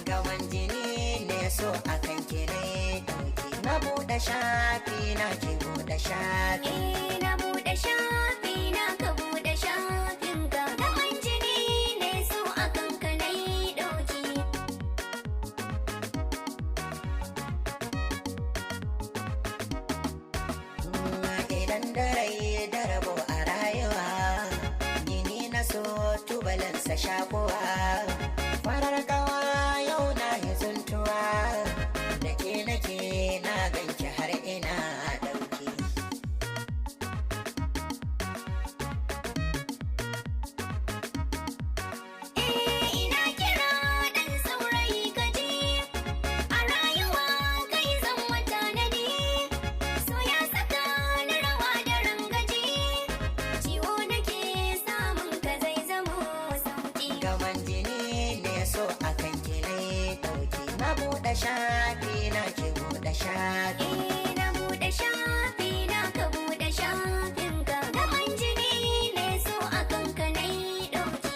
Gaman jini ne so akan ki ne dauki na buɗe shafi na ki buɗe shafi na buɗe shafi na ka buɗe shafin ka. Gaman jini ne so akan ka ne dauki. idan da rai da rabo a rayuwa jini na so tubalansa shakuwa farar gawa yau na yi zuntuwa da ke nake na ganki har ina ɗauki Ina kira ɗan saurayi kaji, a rayuwa kai zan wata nadi, so ya saka ni rawa da rangaji, ciwo nake samun ka zai zamo sauki. gaban jini ne so akan ki ne dauki na buɗe shafi na ki buɗe shafi Na buɗe shafi na ka buɗe shafin ka. Gaban jini ne so akan ka nai ɗauki.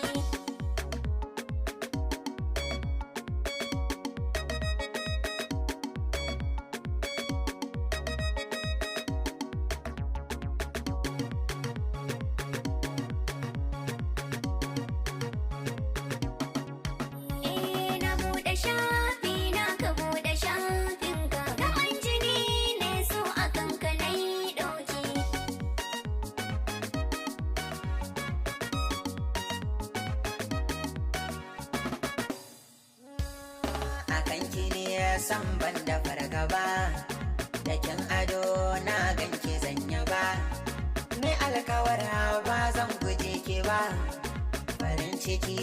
Na buɗe shafi na ka buɗe shafin ka. Gaban jini ne so akan ka nai ɗauki. akan ki ne san ban da fargaba da kin ado na ganki zanya ba ni alkawara ba zan guje ki ba farin ciki